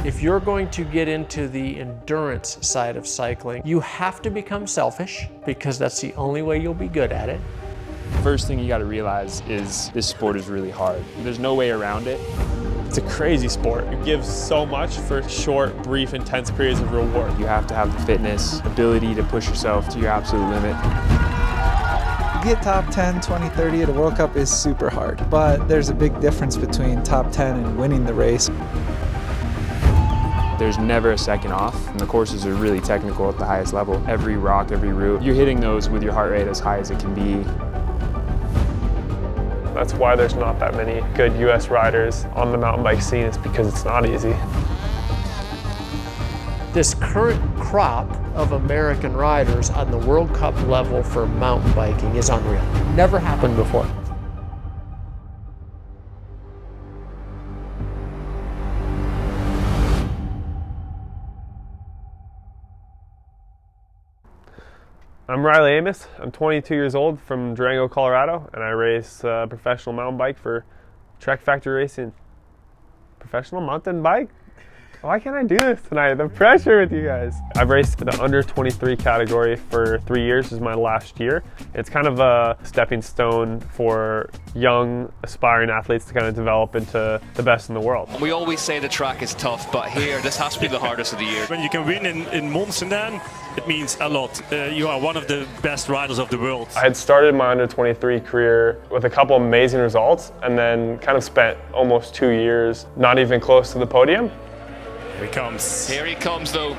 If you're going to get into the endurance side of cycling, you have to become selfish because that's the only way you'll be good at it. First thing you got to realize is this sport is really hard. There's no way around it. It's a crazy sport. It gives so much for short, brief, intense periods of reward. You have to have the fitness, ability to push yourself to your absolute limit. To get top 10, 20, 30 at a World Cup is super hard, but there's a big difference between top 10 and winning the race. There's never a second off, and the courses are really technical at the highest level. Every rock, every route, you're hitting those with your heart rate as high as it can be. That's why there's not that many good US riders on the mountain bike scene, is because it's not easy. This current crop of American riders on the World Cup level for mountain biking is unreal. Never happened before. I'm Riley Amos. I'm 22 years old from Durango, Colorado, and I race professional mountain bike for Trek Factory Racing. Professional mountain bike? Why can't I do this tonight? The pressure with you guys. I've raced the under 23 category for 3 years. This is my last year. It's kind of a stepping stone for young, aspiring athletes to kind of develop into the best in the world. We always say the track is tough, but here, this has to be the hardest of the year. When you can win in Monsen, it means a lot. You are one of the best riders of the world. I had started my under 23 career with a couple amazing results and then kind of spent almost 2 years not even close to the podium. Here he comes. Here he comes though,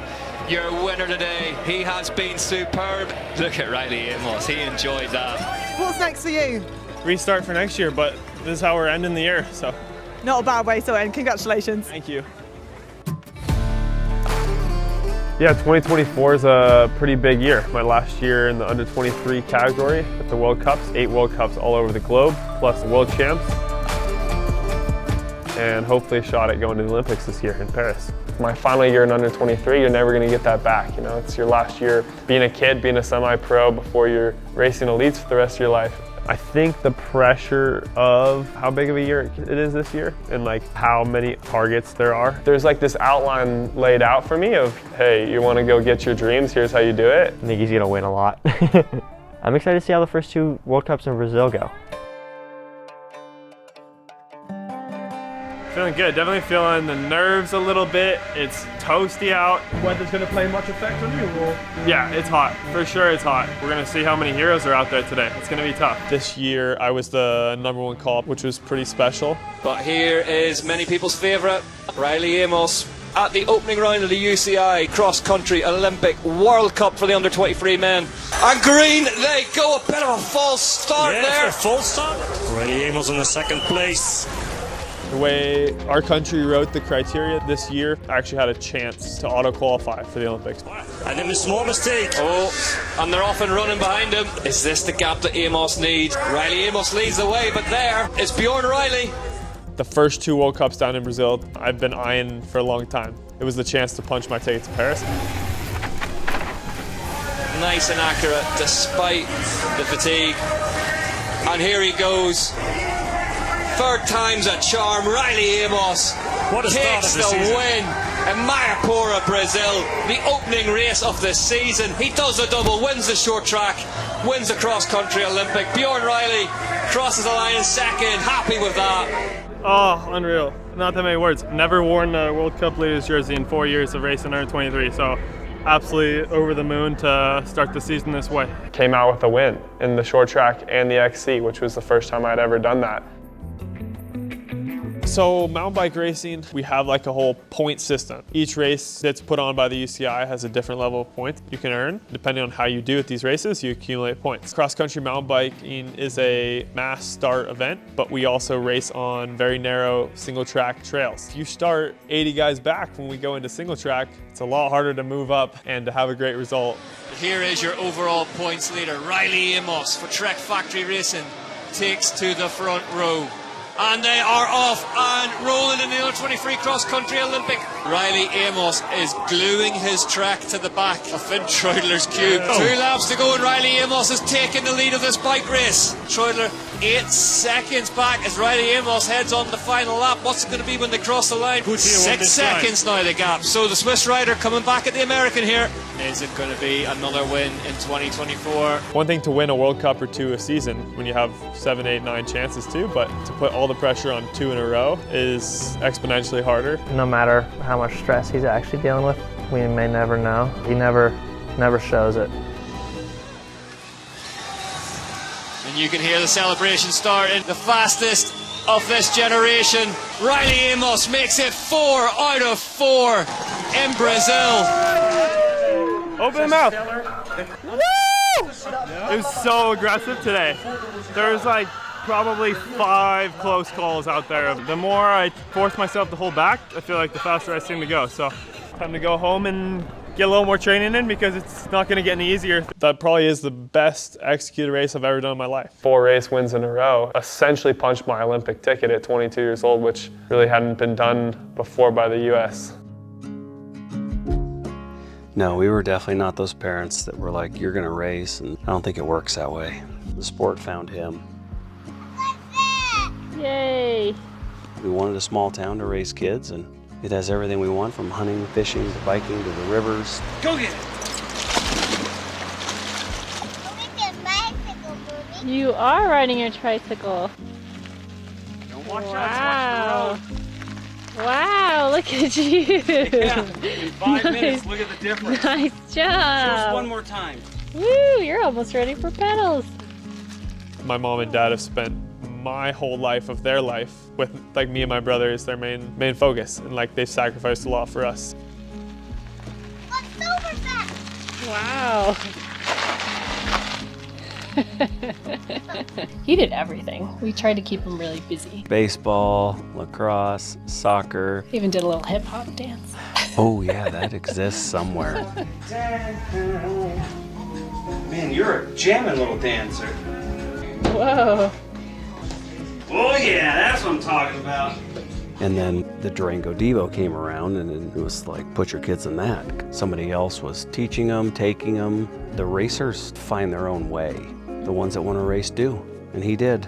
your winner today. He has been superb. Look at Riley Amos, he enjoyed that. What's next for you? Restart for next year, but this is how we're ending the year, so. Not a bad way to end, congratulations. Thank you. Yeah, 2024 is a pretty big year. My last year in the under 23 category at the World Cups, 8 World Cups all over the globe, plus the World Champs. And hopefully a shot at going to the Olympics this year in Paris. My final year in under 23, you're never going to get that back. You know, it's your last year being a kid, being a semi-pro before you're racing elites for the rest of your life. I think the pressure of how big of a year it is this year and like how many targets there are. There's like this outline laid out for me of, hey, you want to go get your dreams, here's how you do it. I think he's going to win a lot. I'm excited to see how the first 2 World Cups in Brazil go. Feeling good, definitely feeling the nerves a little bit. It's toasty out. Weather's going to play much effect on you? Or? Yeah, it's hot. For sure it's hot. We're going to see how many heroes are out there today. It's going to be tough. This year I was the #1 call, which was pretty special. But here is many people's favourite, Riley Amos, at the opening round of the UCI Cross Country Olympic World Cup for the under 23 men. And green, they go. A bit of a false start there. A false start. Riley Amos in the 2nd place. The way our country wrote the criteria this year, I actually had a chance to auto-qualify for the Olympics. And then a small mistake. Oh, and they're off and running behind him. Is this the gap that Amos needs? Riley Amos leads the way, but there is Bjorn Riley. The first 2 World Cups down in Brazil, I've been eyeing for a long time. It was the chance to punch my ticket to Paris. Nice and accurate, despite the fatigue. And here he goes. 3rd time's a charm. Riley Amos takes the win in Mayapura, Brazil. The opening race of the season. He does the double, wins the short track, wins the cross-country Olympic. Bjorn Riley crosses the line in 2nd. Happy with that. Oh, unreal. Not that many words. Never worn a World Cup leaders jersey in 4 years of racing under 23, so absolutely over the moon to start the season this way. Came out with a win in the short track and the XC, which was the first time I'd ever done that. So mountain bike racing, we have like a whole point system. Each race that's put on by the UCI has a different level of points you can earn. Depending on how you do at these races, you accumulate points. Cross-country mountain biking is a mass start event, but we also race on very narrow single track trails. If you start 80 guys back when we go into single track, it's a lot harder to move up and to have a great result. Here is your overall points leader, Riley Amos for Trek Factory Racing, takes to the front row. And they are off and rolling in the under 23 cross country Olympic. Riley Amos is gluing his track to the back of Finn Troidler's cube. 2 laps to go and Riley Amos is taking the lead of this bike race. Troidler 8 seconds back as Riley Amos heads on the final lap. What's it going to be when they cross the line? 6 seconds now the gap. So the Swiss rider coming back at the American here. Is it going to be another win in 2024? One thing to win a World Cup or 2 a season when you have 7, 8, 9 chances to, but to put all the pressure on 2 in a row is exponentially harder. No matter how much stress he's actually dealing with, we may never know. He never shows it. And you can hear the celebration starting. The fastest of this generation, Riley Amos makes it 4 out of 4 in Brazil. Open the mouth. Woo! It was so aggressive today. There's like probably 5 close calls out there. The more I force myself to hold back, I feel like the faster I seem to go. So time to go home and get a little more training in because it's not going to get any easier. That probably is the best executed race I've ever done in my life. 4 race wins in a row essentially punched my Olympic ticket at 22 years old, which really hadn't been done before by the US. No, we were definitely not those parents that were like, you're going to race, and I don't think it works that way. The sport found him. Yay! We wanted a small town to raise kids, and it has everything we want, from hunting, fishing, to biking, to the rivers. Go get it! You are riding your tricycle. Wow. Wow, look at you. Yeah, in 5 minutes, look at the difference. Nice job. Just one more time. Woo, you're almost ready for pedals. My mom and dad have spent my whole life of their life with like me and my brother is their main focus, and like they've sacrificed a lot for us. Wow. He did everything. We tried to keep him really busy. Baseball, lacrosse, soccer. He even did a little hip hop dance. Oh yeah, that exists somewhere. Man, you're a jamming little dancer. Whoa. Oh yeah, that's what I'm talking about. And then the Durango Devo came around, and it was like, put your kids in that. Somebody else was teaching them, taking them. The racers find their own way. The ones that want to race do, and he did.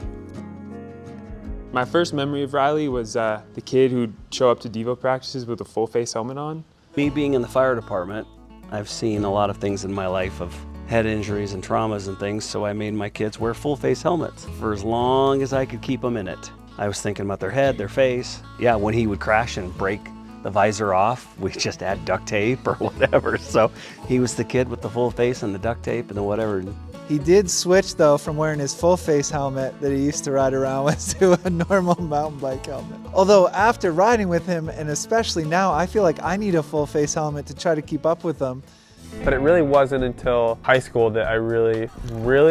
My first memory of Riley was the kid who'd show up to Devo practices with a full face helmet on. Me being in the fire department, I've seen a lot of things in my life of head injuries and traumas and things, so I made my kids wear full face helmets for as long as I could keep them in it. I was thinking about their head, their face. Yeah, when he would crash and break the visor off, we just add duct tape or whatever. So he was the kid with the full face and the duct tape and the whatever. He did switch though from wearing his full face helmet that he used to ride around with to a normal mountain bike helmet. Although after riding with him, and especially now, I feel like I need a full face helmet to try to keep up with him. But it really wasn't until high school that I really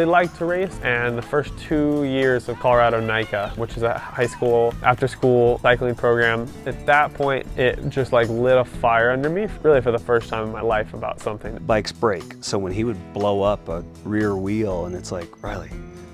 liked to race. And the first 2 years of Colorado NICA, which is a high school, after school cycling program, at that point, it just like lit a fire under me, really for the first time in my life about something. Bikes break, so when he would blow up a rear wheel, and it's like, Riley,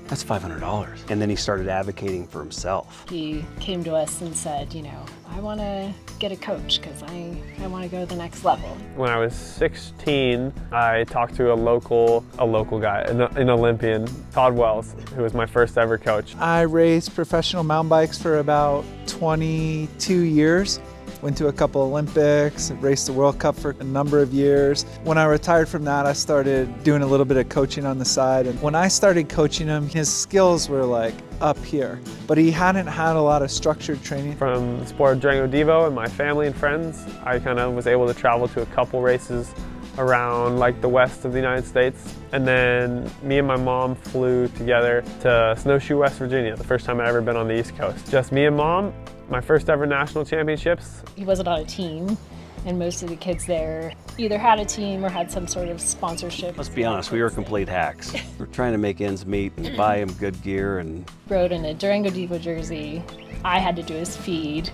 that's $500. And then he started advocating for himself. He came to us and said, you know, I want to get a coach because I want to go to the next level. When I was 16, I talked to a local guy, an Olympian, Todd Wells, who was my first ever coach. I raced professional mountain bikes for about 22 years. Went to a couple Olympics, raced the World Cup for a number of years. When I retired from that, I started doing a little bit of coaching on the side. And when I started coaching him, his skills were like up here, but he hadn't had a lot of structured training. From the sport of Durango Devo and my family and friends, I kind of was able to travel to a couple races around like the west of the United States. And then me and my mom flew together to Snowshoe, West Virginia, the first time I'd ever been on the East Coast. Just me and mom, my first ever national championships. He wasn't on a team, and most of the kids there either had a team or had some sort of sponsorship. Let's be honest, we were complete hacks. We're trying to make ends meet and buy him good gear. And rode in a Durango Devo jersey. I had to do his feed.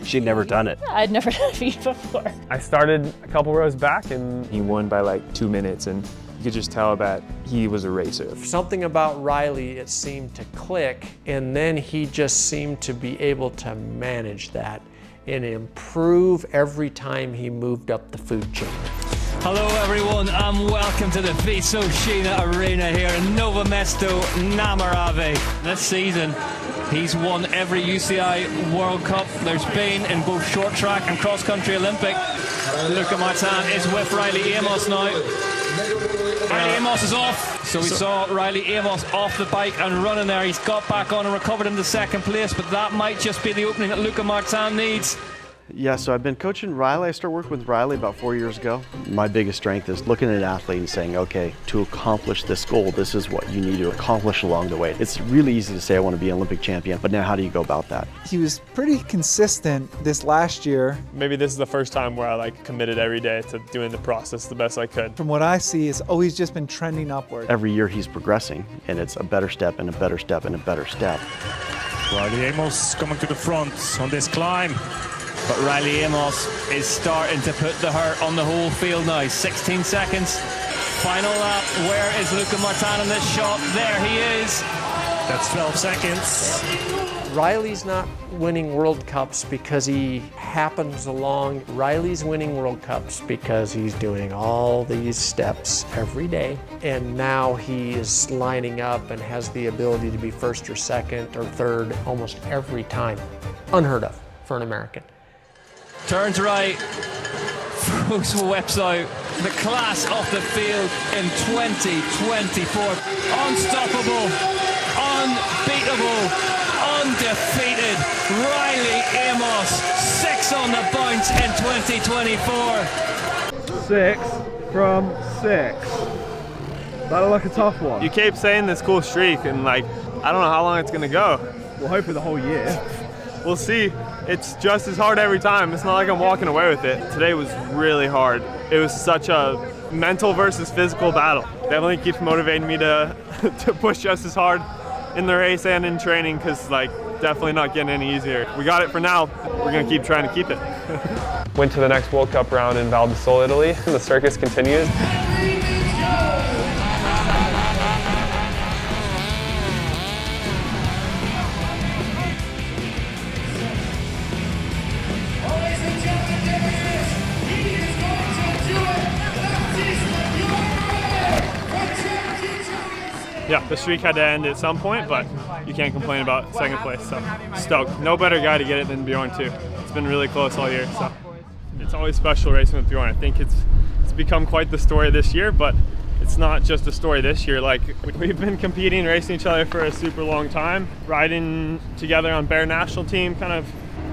She'd never done it. I'd never done a feed before. I started a couple rows back, and he won by like 2 minutes, and You could just tell that he was a racer. Something about Riley, it seemed to click, and then he just seemed to be able to manage that and improve every time he moved up the food chain. Hello everyone and welcome to the Vysočina Arena here in Novo Mesto, Namarave. This season he's won every UCI World Cup there's been in both short track and cross country Olympic. Luca Martin is with Riley Amos now. Riley Amos is off. So we saw Riley Amos off the bike and running there. He's got back on and recovered into second place, but that might just be the opening that Luca Martin needs. Yeah, so I've been coaching Riley. I started working with Riley about 4 years ago. My biggest strength is looking at an athlete and saying, okay, to accomplish this goal, this is what you need to accomplish along the way. It's really easy to say I want to be an Olympic champion, but now how do you go about that? He was pretty consistent this last year. Maybe this is the first time where I committed every day to doing the process the best I could. From what I see, it's always just been trending upward. Every year he's progressing, and it's a better step and a better step and a better step. Riley Amos coming to the front on this climb. But Riley Amos is starting to put the hurt on the whole field now. 16 seconds. Final lap. Where is Luca Martin in this shot? There he is. That's 12 seconds. Riley's not winning World Cups because he happens along. Riley's winning World Cups because he's doing all these steps every day. And now he is lining up and has the ability to be first or second or third almost every time. Unheard of for an American. Turns right, whips out the class off the field in 2024. Unstoppable, unbeatable, undefeated. Riley Amos, 6 on the bounce in 2024. 6 from 6. That'll look a tough one. You keep saying this cool streak, and I don't know how long it's gonna go. Well, hopefully the whole year. We'll see. It's just as hard every time. It's not like I'm walking away with it. Today was really hard. It was such a mental versus physical battle. Definitely keeps motivating me to push just as hard in the race and in training, because definitely not getting any easier. We got it for now. We're gonna keep trying to keep it. Went to the next World Cup round in Val di Sole, Italy. The circus continues. Yeah, the streak had to end at some point, but you can't complain about second place, so stoked. No better guy to get it than Bjorn too. It's been really close all year, so it's always special racing with Bjorn. I think it's become quite the story this year, but it's not just a story this year. We've been competing, racing each other for a super long time, riding together on Bear national team, kind of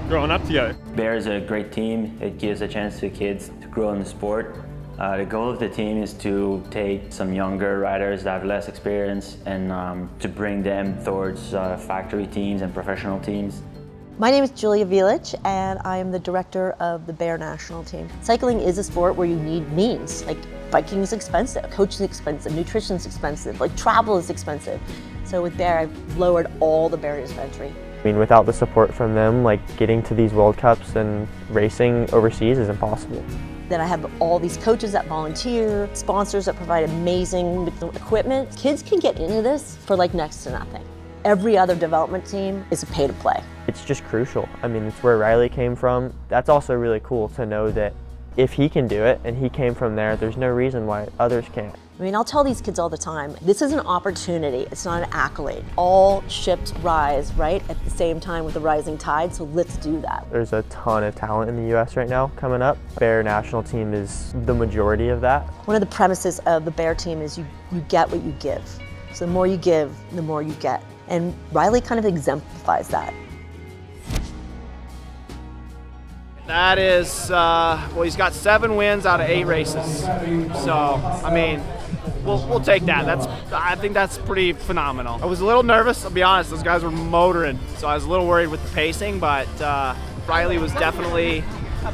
growing up together. Bear is a great team. It gives a chance to kids to grow in the sport. The goal of the team is to take some younger riders that have less experience and to bring them towards factory teams and professional teams. My name is Julia Vilic, and I am the director of the Bear national team. Cycling is a sport where you need means. Biking is expensive, coaching is expensive, nutrition is expensive, travel is expensive. So with Bear, I've lowered all the barriers of entry. I mean, without the support from them, getting to these World Cups and racing overseas is impossible. Then I have all these coaches that volunteer, sponsors that provide amazing equipment. Kids can get into this for next to nothing. Every other development team is a pay to play. It's just crucial. I mean, it's where Riley came from. That's also really cool to know that if he can do it and he came from there, there's no reason why others can't. I mean, I'll tell these kids all the time, this is an opportunity, it's not an accolade. All ships rise, right, at the same time with the rising tide, so let's do that. There's a ton of talent in the US right now coming up. Bear national team is the majority of that. One of the premises of the Bear team is you get what you give. So the more you give, the more you get. And Riley kind of exemplifies that. That is, well, he's got 7 wins out of 8 races. So, I mean, we'll take that. I think that's pretty phenomenal. I was a little nervous, I'll be honest. Those guys were motoring, so I was a little worried with the pacing, but Riley was definitely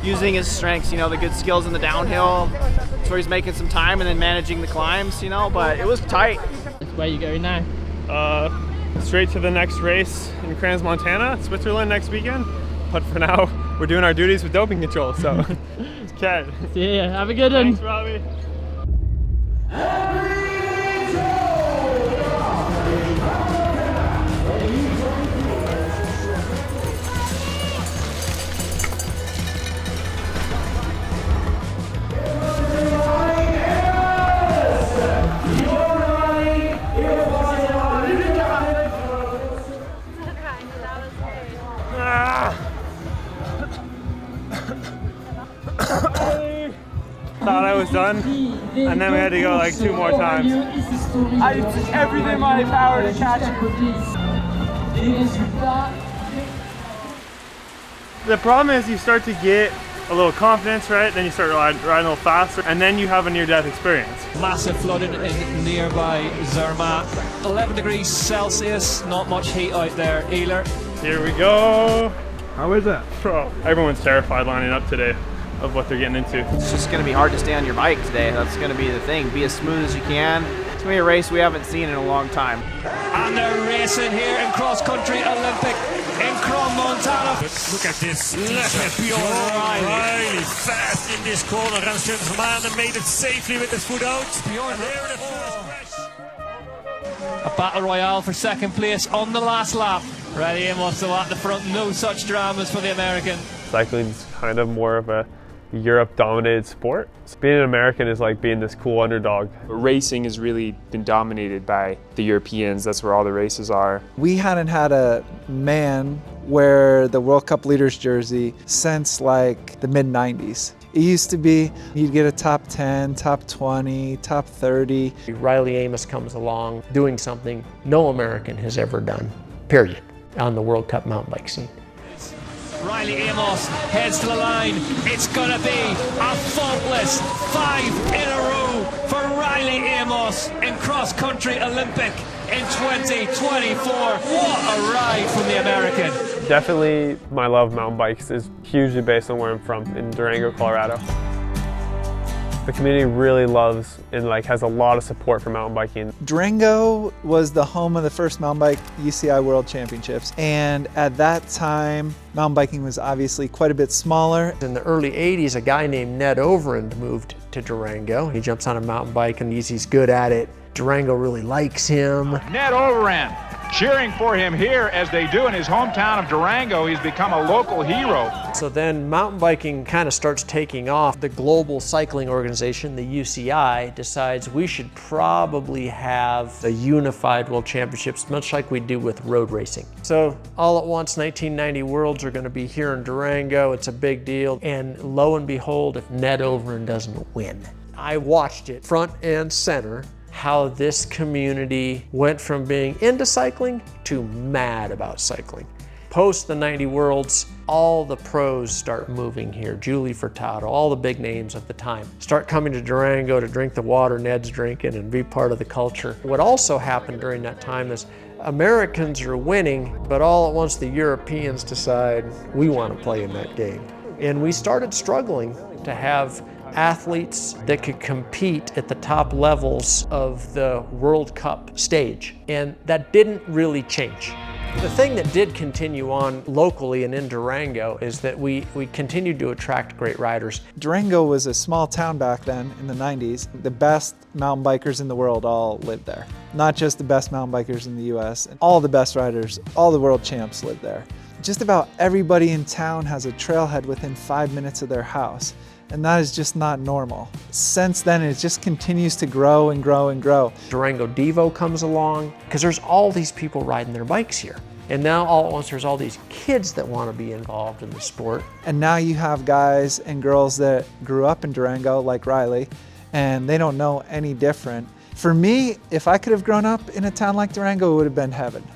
using his strengths, the good skills in the downhill. That's where he's making some time and then managing the climbs, but it was tight. Where are you going now? Straight to the next race in Crans, Montana, Switzerland next weekend. But for now, we're doing our duties with doping control, so okay. See ya, have a good one. Thanks, Robbie. Thought I was done, and then we had to go like 2 more times. I did everything in my power to catch you. The problem is you start to get a little confidence, right? Then you start riding a little faster, and then you have a near-death experience. Massive flooding in nearby Zermatt. 11 degrees Celsius, not much heat out there either. Here we go. How is it? Bro, everyone's terrified lining up today of what they're getting into. It's just going to be hard to stay on your bike today. That's going to be the thing. Be as smooth as you can. It's going to be a race we haven't seen in a long time. And they're racing here in cross-country Olympic in Crom, Montana. Look at this. Look at Bjorn Riley. Fast in this corner. Runs to the man and made it safely with his foot out. Bjorn A battle royale for second place on the last lap. Riley Amos still at the front. No such dramas for the American. Cycling's kind of more of a Europe-dominated sport. So being an American is like being this cool underdog. Racing has really been dominated by the Europeans. That's where all the races are. We hadn't had a man wear the World Cup leaders jersey since like the mid-90s. It used to be you'd get a top 10, top 20, top 30. Riley Amos comes along doing something no American has ever done, period, on the World Cup mountain bike scene. Riley Amos heads to the line. It's gonna be a faultless 5 in a row for Riley Amos in cross-country Olympic in 2024. What a ride from the American. Definitely my love of mountain bikes is hugely based on where I'm from, in Durango, Colorado. The community really loves and has a lot of support for mountain biking. Durango was the home of the first mountain bike UCI World Championships, and at that time mountain biking was obviously quite a bit smaller. In the early 80s, a guy named Ned Overend moved to Durango. He jumps on a mountain bike and he's good at it. Durango really likes him. Ned Overend cheering for him here as they do in his hometown of Durango. He's become a local hero. So then mountain biking kind of starts taking off. The global cycling organization, the UCI, decides we should probably have a unified world championships, much like we do with road racing. So all at once, 1990 Worlds are going to be here in Durango. It's a big deal. And lo and behold, if Ned Overend doesn't win. I watched it front and center, how this community went from being into cycling to mad about cycling. Post the 90 Worlds, all the pros start moving here. Julie Furtado, all the big names of the time, start coming to Durango to drink the water Ned's drinking and be part of the culture. What also happened during that time is Americans are winning, but all at once the Europeans decide we want to play in that game. And we started struggling to have athletes that could compete at the top levels of the World Cup stage. And that didn't really change. The thing that did continue on locally and in Durango is that we continued to attract great riders. Durango was a small town back then in the 90s. The best mountain bikers in the world all lived there. Not just the best mountain bikers in the US, all the best riders, all the world champs lived there. Just about everybody in town has a trailhead within 5 minutes of their house. And that is just not normal. Since then, it just continues to grow and grow and grow. Durango Devo comes along, because there's all these people riding their bikes here. And now all at once there's all these kids that want to be involved in the sport. And now you have guys and girls that grew up in Durango, like Riley, and they don't know any different. For me, if I could have grown up in a town like Durango, it would have been heaven.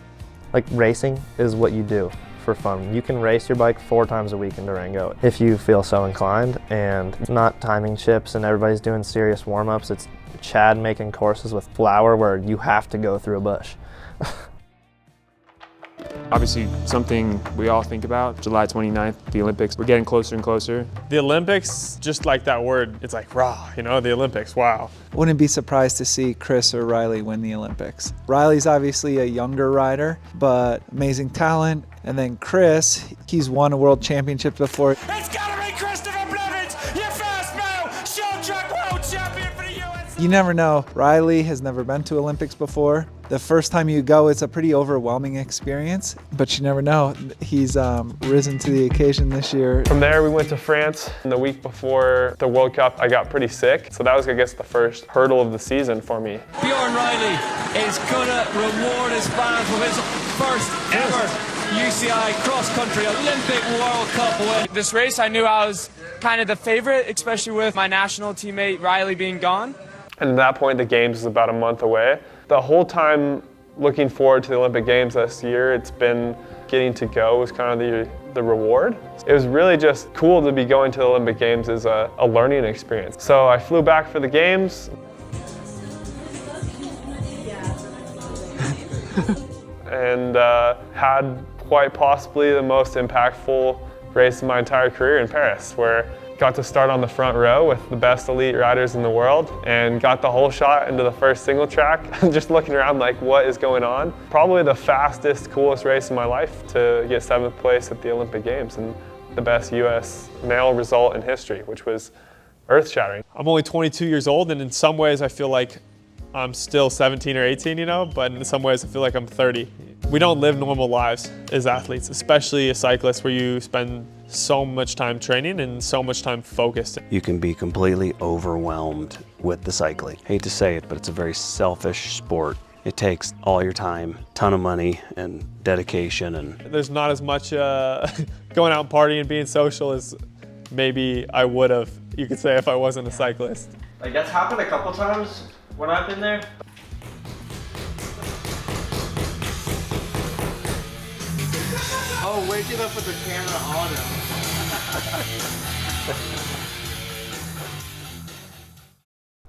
Like, racing is what you do for fun. You can race your bike 4 times a week in Durango if you feel so inclined, and it's not timing chips and everybody's doing serious warm-ups. It's Chad making courses with flour where you have to go through a bush. Obviously, something we all think about, July 29th, the Olympics. We're getting closer and closer. The Olympics, just like that word, it's like raw, the Olympics, wow. Wouldn't be surprised to see Chris or Riley win the Olympics. Riley's obviously a younger rider, but amazing talent. And then Chris, he's won a world championship before. It's gotta be Christopher Blevins, your first male short track world champion for the USA! You never know. Riley has never been to Olympics before. The first time you go, it's a pretty overwhelming experience, but you never know. He's risen to the occasion this year. From there, we went to France. And the week before the World Cup, I got pretty sick. So that was, I guess, the first hurdle of the season for me. Bjorn Riley is gonna reward his fans with his first ever UCI cross-country Olympic World Cup win. This race, I knew I was kind of the favorite, especially with my national teammate Riley being gone. And at that point, the Games is about a month away. The whole time looking forward to the Olympic Games this year, it's been getting to go was kind of the reward. It was really just cool to be going to the Olympic Games as a learning experience. So I flew back for the Games. And had quite possibly the most impactful race of my entire career in Paris, where got to start on the front row with the best elite riders in the world and got the whole shot into the first single track. Just looking around like, what is going on? Probably the fastest, coolest race of my life to get 7th place at the Olympic Games and the best US male result in history, which was earth-shattering. I'm only 22 years old, and in some ways I feel like I'm still 17 or 18, you know, but in some ways I feel like I'm 30. We don't live normal lives as athletes, especially a cyclist where you spend so much time training and so much time focused. You can be completely overwhelmed with the cycling. Hate to say it, but it's a very selfish sport. It takes all your time, ton of money and dedication. And there's not as much going out and partying and being social as maybe I would have, you could say, if I wasn't a cyclist. Like, that's happened a couple times when I've been there. Oh, wake it up with the camera on him.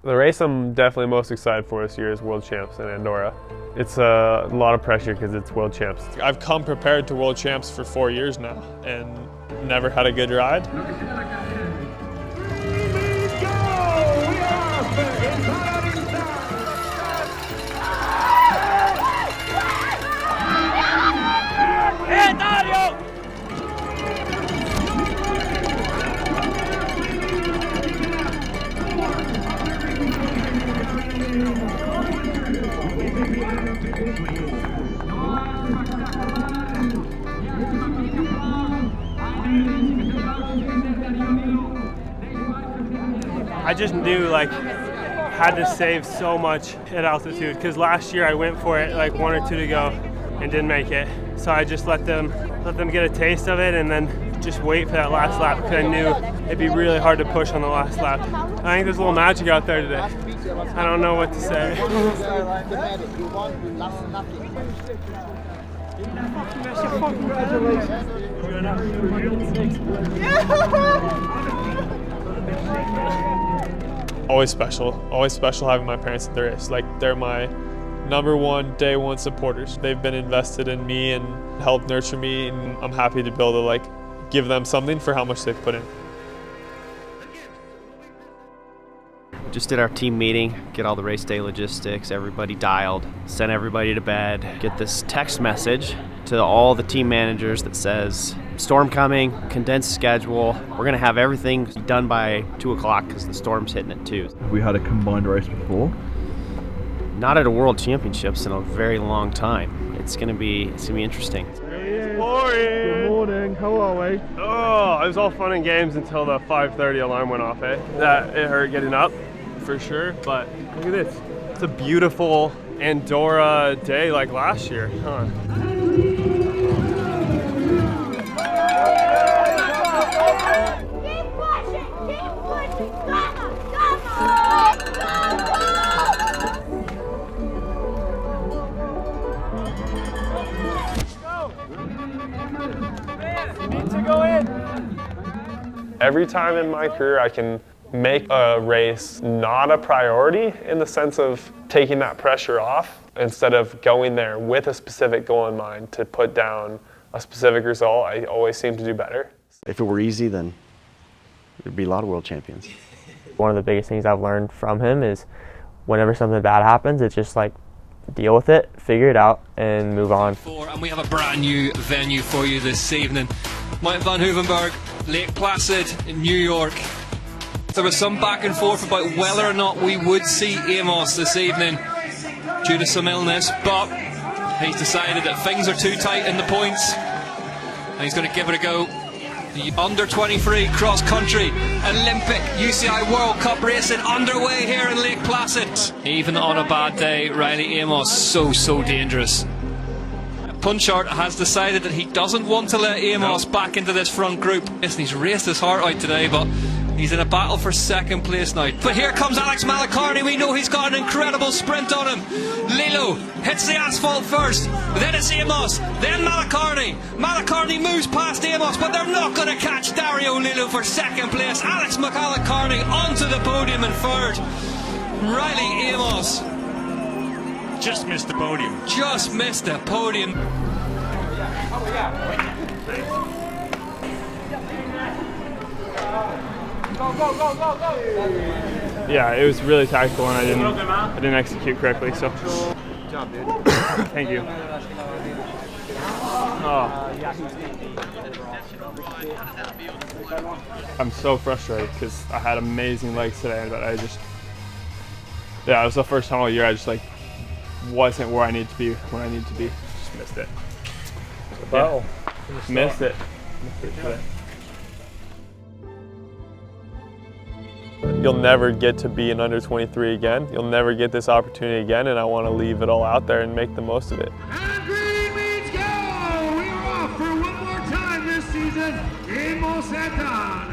The race I'm definitely most excited for this year is World Champs in Andorra. It's a lot of pressure because it's World Champs. I've come prepared to World Champs for 4 years now and never had a good ride. I just knew, like, had to save so much at altitude, because last year I went for it like 1 or 2 to go and didn't make it. So I just let them get a taste of it and then just wait for that last lap, because I knew it'd be really hard to push on the last lap. I think there's a little magic out there today. I don't know what to say. Always special having my parents at the race. Like, they're my #1 day one supporters. They've been invested in me and helped nurture me, and I'm happy to be able to, like, give them something for how much they've put in. Just did our team meeting, get all the race day logistics, everybody dialed, sent everybody to bed, get this text message to all the team managers that says, storm coming, condensed schedule, we're gonna have everything done by 2 o'clock because the storm's hitting at 2. Have we had a combined race before? Not at a World Championships in a very long time. It's gonna be interesting. Good morning, how are we? Oh, it was all fun and games until the 5:30 alarm went off, eh? It hurt getting up, for sure, but look at this. It's a beautiful Andorra day like last year, huh? Every time in my career I can make a race not a priority, in the sense of taking that pressure off instead of going there with a specific goal in mind to put down a specific result, I always seem to do better. If it were easy, then there'd be a lot of world champions. One of the biggest things I've learned from him is whenever something bad happens, it's just like, deal with it, figure it out, and move on. And we have a brand new venue for you this evening. Mount Van Hoevenberg, Lake Placid in New York. There was some back and forth about whether or not we would see Amos this evening due to some illness, but he's decided that things are too tight in the points and he's going to give it a go. The under-23 cross-country Olympic UCI World Cup racing underway here in Lake Placid. Even on a bad day, Riley Amos, so dangerous. Punchart has decided that he doesn't want to let Amos back into this front group. Listen, he's raced his heart out today, but he's in a battle for second place now. But here comes Alex Malacarney. We know he's got an incredible sprint on him. Lilo hits the asphalt first, then it's Amos, then Malacarney. Malacarney moves past Amos, but they're not going to catch Dario Lilo for second place. Alex Malacarney onto the podium in third. Riley Amos just missed the podium. Just missed the podium. Yeah, it was really tactical and I didn't execute correctly, so. Good job, dude. Thank you. Oh. I'm so frustrated because I had amazing legs today, but it was the first time all year I just wasn't where I need to be when I need to be. Just missed it. Wow. Yeah. Missed it today. You'll never get to be an under 23 again. You'll never get this opportunity again, and I want to leave it all out there and make the most of it. And green means go! We are off for one more time this season in Mosetan.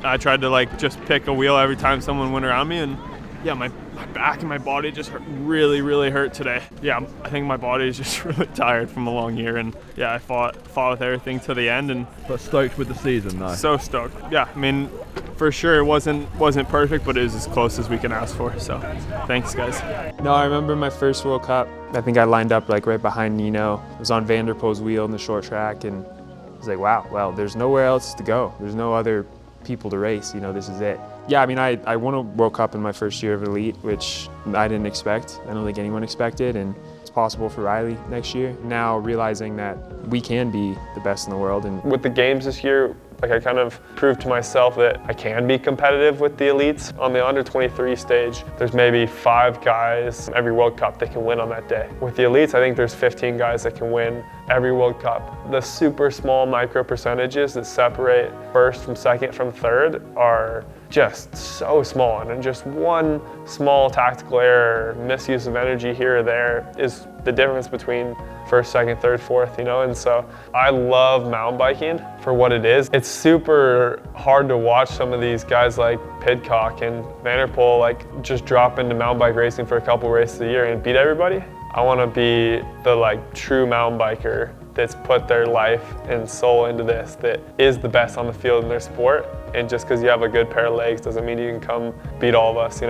I tried to just pick a wheel every time someone went around me, and yeah, my back and my body just really hurt today. Yeah, I think my body is just really tired from a long year, and yeah, I fought with everything to the end. And but stoked with the season though. So stoked. Yeah, I mean, for sure it wasn't perfect, but it was as close as we can ask for. So thanks, guys. No, I remember my first World Cup. I think I lined up right behind Nino. I was on Vanderpoel's wheel in the short track, and I was like, wow, well, there's nowhere else to go. There's no other people to race, this is it. Yeah, I mean, I won a World Cup in my first year of Elite, which I didn't expect. I don't think anyone expected, and it's possible for Riley next year. Now realizing that we can be the best in the world. And with the games this year, I kind of proved to myself that I can be competitive with the elites. On the under 23 stage, there's maybe 5 guys every World Cup that can win on that day. With the elites, I think there's 15 guys that can win every World Cup. The super small micro percentages that separate first from second from third are just so small, and just one small tactical error, misuse of energy here or there is the difference between first, second, third, fourth, and so I love mountain biking for what it is. It's super hard to watch some of these guys like Pidcock and Vanderpoel just drop into mountain bike racing for a couple races a year and beat everybody. I want to be the true mountain biker that's put their life and soul into this, that is the best on the field in their sport. And just because you have a good pair of legs doesn't mean you can come beat all of us, I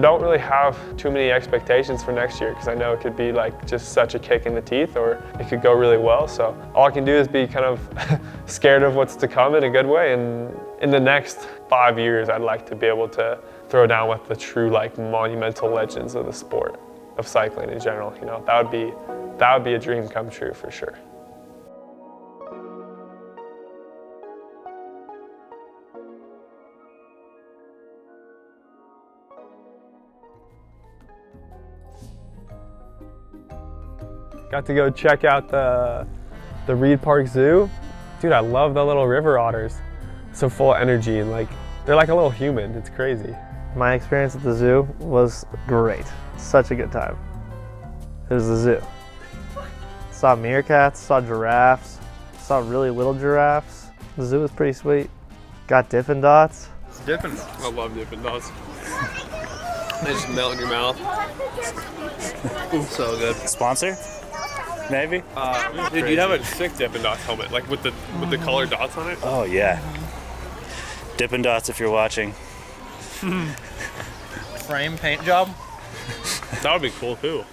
don't really have too many expectations for next year because I know it could be just such a kick in the teeth, or it could go really well. So all I can do is be kind of scared of what's to come in a good way. And in the next 5 years, I'd like to be able to throw down with the true monumental legends of the sport, of cycling in general. That would be a dream come true for sure. Got to go check out the Reed Park Zoo. Dude, I love the little river otters. So full of energy, and they're like a little human. It's crazy. My experience at the zoo was great. Such a good time. It was the zoo. Saw meerkats, saw giraffes, saw really little giraffes. The zoo was pretty sweet. Got Dippin' Dots. Dippin' Dots. I love Dippin' Dots. They just melt in your mouth. So good. Sponsor? Maybe? Dude, you'd have a sick Dippin' Dots helmet, with the colored dots on it. Oh yeah. Dippin' Dots if you're watching. Frame paint job? That would be cool too.